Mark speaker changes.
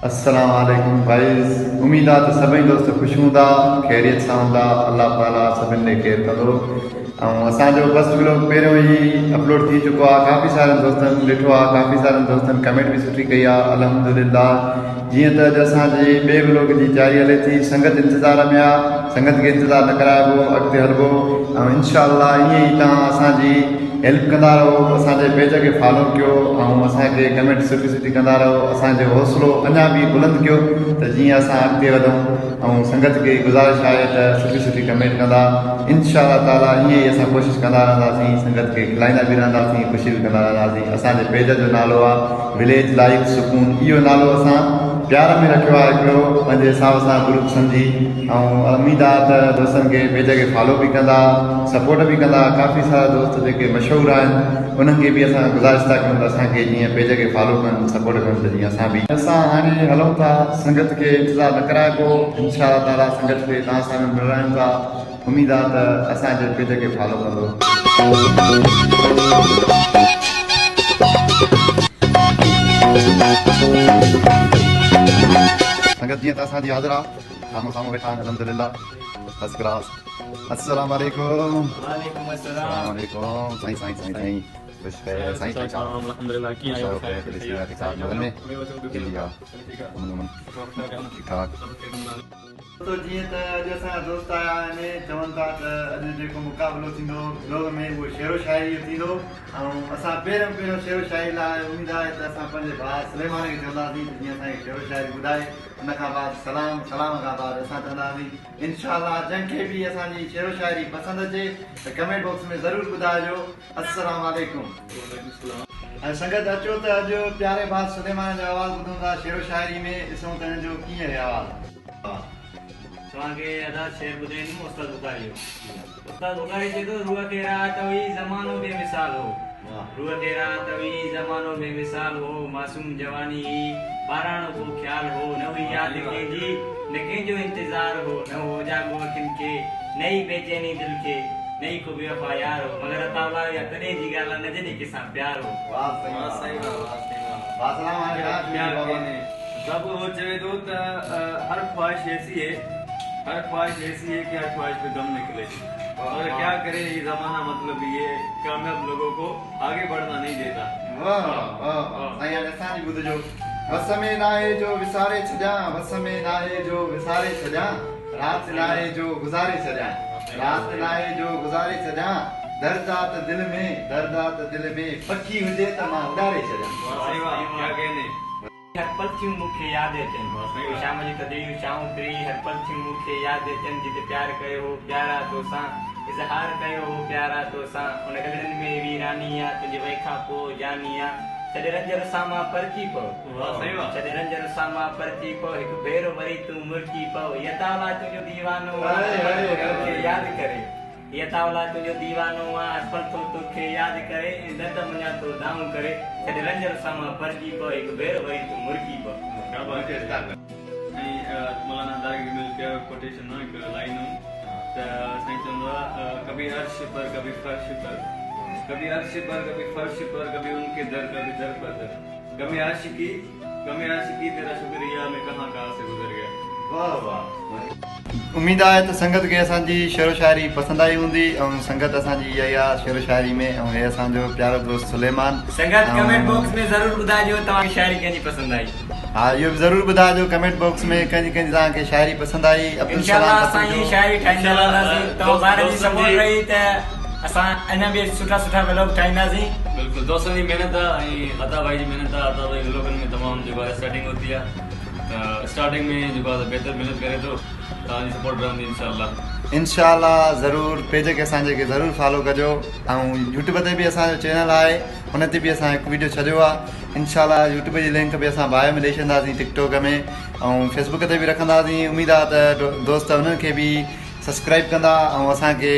Speaker 1: अस्सलाम वालेकुम भाईज़। उम्मीद आहे त सभई दोस्त ख़ुशि हूंदा, ख़ैरियत सां हूंदा। अल्लाह ताला सभिनि खे ख़ैरु कंदो। ऐं असांजो फस्ट व्लॉग पहिरियों ई अपलोड थी चुको आहे। काफ़ी सारनि दोस्तनि ॾिठो आहे, काफ़ी सारनि दोस्तनि कमेंट बि सुठी कई आहे, अल्हम्दुलिल्लाह। जीअं त अॼु असांजे ॿिए व्लॉग जी तयारी हले थी। संगत इंतज़ार में आहे, संगत खे इंतज़ारु न कराइबो, अॻिते हलिबो। ऐं इंशाअल्लाह ईअं ई तव्हां असांजी हेल्प कंदा रहो, असांजे पेज खे फॉलो कयो ऐं असांखे कमेंट सुठी सुठी कंदा रहो। असांजो हौसलो अञा बि बुलंद कयो त जीअं असां अॻिते वधूं। ऐं संगत खे गुज़ारिश आहे त सुठी सुठी कमेंट कंदा। इंशाअल्लाह ताला ईअं ई असां कोशिशि कंदा रहंदासीं, संगत खे खिलाईंदा बि रहंदासीं, ख़ुशी बि कंदा रहंदासीं। असांजे पेज जो नालो आहे विलेज लाइफ सुकून। इहो नालो असां प्यार में रखियो आहे, हिकिड़ो पंहिंजे हिसाब सां ग्रुप सम्झी। ऐं उमेद आहे त दोस्तनि खे पेज खे फॉलो बि कंदा, सपोर्ट बि कंदा। काफ़ी सारा दोस्त जेके मशहूरु आहिनि उन्हनि खे बि असां गुज़ारिश था कयूं त असांखे जीअं पेज खे फॉलो कनि, सपोर्ट कनि, त जीअं असां हाणे हलूं था। संगत खे इंतज़ारु न कराइबो, इंशाअल्लाह ताला संगत खे तव्हां सां मिलायूं था। उमेद आहे त असांजे पेज खे फॉलो कंदो। संगत जीअं त असांजी हाज़िर आहे, साम्हूं साम्हूं वेठा आहिनि, अल्हम्दुलिल्लाह फर्स्ट क्लास। अस्सलाम वालेकुम।
Speaker 2: वालेकुम अस्सलाम।
Speaker 1: वालेकुम। साईं साईं साईं साईं खुश है साईं साईं साईं।
Speaker 2: अल्हम्दुलिल्लाह की आयो
Speaker 1: सब है पुलिस के साथ में इंडिया ठीक ठाक। तो जीअं त अॼु असांजा दोस्त आया आहिनि, चवनि था त अॼु जेको मुक़ाबिलो थींदो ब्लॉग में उहो शेरो शाइरी जो थींदो। ऐं असां पहिरियों शेरो शाइरी लाइ उमेद आहे त असां पंहिंजे भाउ सुलेमान खे चवंदासीं त जीअं असांखे शेरो शाइरी ॿुधाए। उन खां बाद सलाम खां बाद असां चवंदासीं इंशाअल्लाह। जंहिंखे बि असांजी शेरो शाइरी पसंदि अचे त कमेंट बॉक्स में ज़रूरु ॿुधाइजो। अस्सलाम वालेकुम। ऐं संगत अचो त अॼु प्यारे भाउ सुलेमान जो आवाज़ ॿुधूं था शेरो शाइरी में। ॾिसूं त हिन जो कीअं आहे आवाज़।
Speaker 2: तव्हांखे अदा शेर ॿुधाईंदुमि उस्ताद बुखारी जो। उस्ताद बुखारी चए थो, रूह के रात हुई ज़मानो बेमिसाल हो, रूह के रात हुई ज़मानो बेमिसाल हो, मासूम जवानी ही ॿाराणो को ख्याल हो, न हुई यादि कंहिंजी न कंहिंजो इंतज़ार हो, न हो जाॻो अखियुनि खे नई बेचैनी दिलि खे नई को बेवफ़ा यार हो, मगर अतावला या तॾहिं जी ॻाल्हि आहे न जॾहिं कंहिंसां प्यार हो।
Speaker 3: जब वो चवे तो हर ख्वाहिश ऐसी है, हर ख्वाहिश ऐसी है कि हर ख्वाहिश पे दम निकले। और क्या करे ये जमाना, मतलब ये कामयाब लोगों को आगे बढ़ना नहीं देता।
Speaker 1: वस में नाहे जो विसारे छॾियां, वस में नाहे जो विसारे छॾियां, रात नाहे जो गुज़ारे छॾियां, रात नाहे जो गुज़ारे छॾियां, दर्द आहे त दिलि में, दर्द आहे त दिलि में, पखी हुजे त मां उॾारे छॾियां।
Speaker 3: क्या कहने
Speaker 2: हर पल थियूं मूंखे यादि अचनि, शाम जी तॾहिं छाऊं फिरी, हर पल थियूं मूंखे यादि अचनि, जिते प्यार कयो हो प्यारा तोसां, इज़हार कयो हो प्यारा तोसां, उन गगड़नि में वीरानी आहे, तुंहिंजे वई खां पोइ जानी आहे, छॾे रंजर सां मां परची पओ, छॾे रंजर सां मां परची पओ, हिकु भेरो वरी तूं मुर्की पओ, यतावला तुंहिंजो दीवानो तोखे यादि करे, यतावला तुंहिंजो दीवानो आहे, हर पल तोखे यादि करे, न त मुंहिंजा तो दाऊं करे, छॾे रंजर सां मां परची पओ, हिकु भेरो वरी तूं मुर्की पओ।
Speaker 3: मौलाना दागी मिल के कोटेशन ना एक लाइन हूं तो सही चंदा, कभी अर्श पर कभी फर्श पर, कभी अर्श पर कभी फर्श पर, कभी उनके दर कभी दर पर दर, कभी आशिकी तेरा शुक्रिया मैं कहां से गुजर गया।
Speaker 1: वाह वाह। उम्मीद आहे त संगत खे असांजी शेरो शाइरी पसंदि आई हूंदी। ऐं संगत असांजी इहा ई आहे शेरो शाइरी में। ऐं हे असांजो प्यारो दोस्त सुलेमान।
Speaker 2: संगत कमेंट बॉक्स में ज़रूर ॿुधाइजो तव्हांखे शाइरी कंहिंजी पसंदि आई।
Speaker 1: हा, इहो बि ज़रूरु ॿुधाइजो कमेंट बॉक्स में कंहिंजी तव्हांखे शाइरी पसंदि आई।
Speaker 2: इंशाअल्लाह असां इहा शाइरी ठाहींदा रहंदासीं, तव्हां ॿारनि जी सपोर्ट रही त असां अञा बि सुठा सुठा व्लॉग ठाहींदासीं।
Speaker 3: बिल्कुल दोस्तों जी मेहनत है, अता भाई जी मेहनत है, अता भाई व्लॉगन में तमाम जो स्टार्टिंग होती है, स्टार्टिंग में जो बेहतर मेहनत करे तो तव्हांजी सपोर्ट रहंदी इंशाअल्लाह ज़रूरु। पेज खे असांजे खे ज़रूरु फॉलो कजो। ऐं यूट्यूब ते बि असांजो चैनल आहे, हुन ते बि असां हिकु वीडियो छॾियो आहे। इंशाअल्लाह यूट्यूब जी लिंक बि असां बायो में ॾेई छॾंदासीं, टिकटॉक में ऐं फेसबुक ते बि रखंदासीं। उमेद आहे त दोस्त उन्हनि खे बि सब्सक्राइब कंदा ऐं असांखे